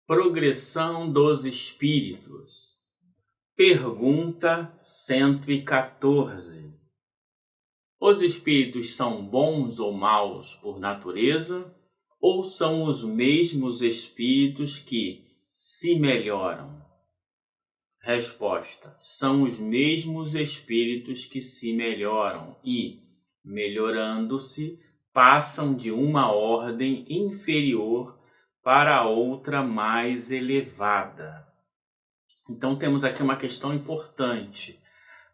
Progressão dos espíritos. Pergunta 114. Os espíritos são bons ou maus por natureza, ou são os mesmos espíritos que se melhoram? Resposta: são os mesmos espíritos que se melhoram e, melhorando-se, passam de uma ordem inferior para outra mais elevada. Então temos aqui uma questão importante.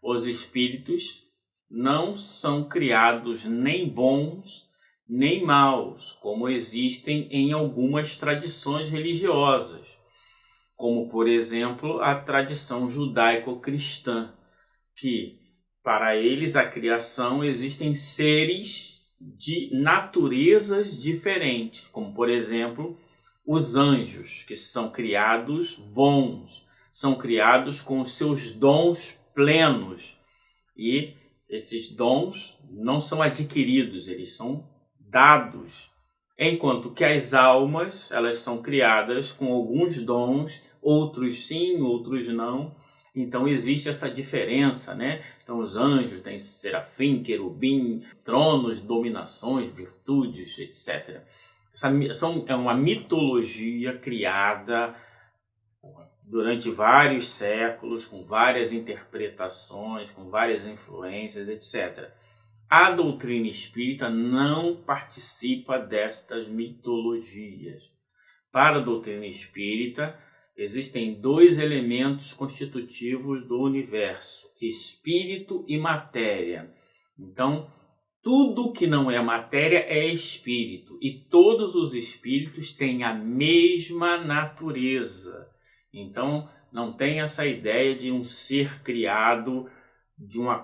Os espíritos não são criados nem bons nem maus, como existem em algumas tradições religiosas, como por exemplo a tradição judaico-cristã, que para eles a criação existem seres de naturezas diferentes, como por exemplo os anjos, que são criados bons, são criados com os seus dons plenos. E esses dons não são adquiridos, eles são dados. Enquanto que as almas, elas são criadas com alguns dons, outros sim, outros não. Então existe essa diferença, né? Então os anjos têm serafim, querubim, tronos, dominações, virtudes, etc. É uma mitologia criada durante vários séculos, com várias interpretações, com várias influências, etc. A doutrina espírita não participa destas mitologias. Para a doutrina espírita, existem dois elementos constitutivos do universo: espírito e matéria. Então, tudo que não é matéria é espírito, e todos os espíritos têm a mesma natureza. Então, não tem essa ideia de um ser criado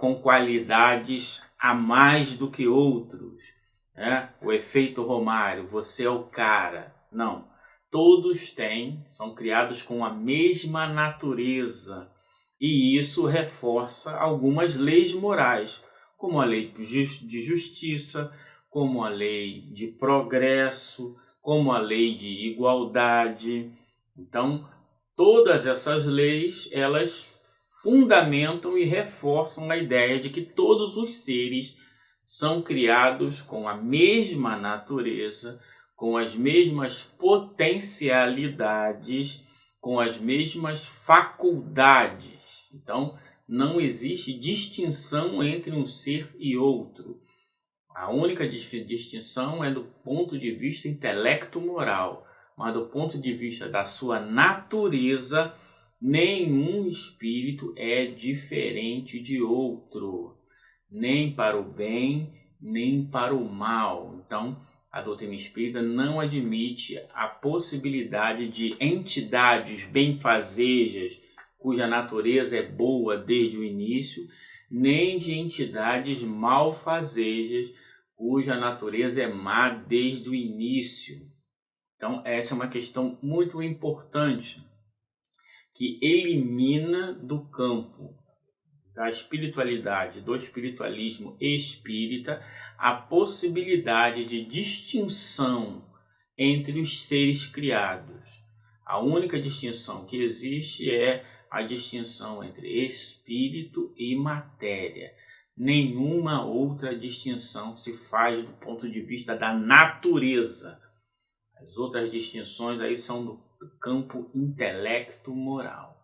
com qualidades a mais do que outros, né? O efeito Romário, você é o cara. Não, todos são criados com a mesma natureza, e isso reforça algumas leis morais, como a lei de justiça, como a lei de progresso, como a lei de igualdade. Então, todas essas leis, elas fundamentam e reforçam a ideia de que todos os seres são criados com a mesma natureza, com as mesmas potencialidades, com as mesmas faculdades. Então, não existe distinção entre um ser e outro. A única distinção é do ponto de vista intelecto-moral, mas do ponto de vista da sua natureza, nenhum espírito é diferente de outro, nem para o bem, nem para o mal. Então, a doutrina espírita não admite a possibilidade de entidades benfazejas, cuja natureza é boa desde o início, nem de entidades malfazejas, cuja natureza é má desde o início. Então, essa é uma questão muito importante, que elimina do campo da espiritualidade, do espiritualismo espírita, a possibilidade de distinção entre os seres criados. A única distinção que existe é a distinção entre espírito e matéria. Nenhuma outra distinção se faz do ponto de vista da natureza. As outras distinções aí são do campo intelecto-moral.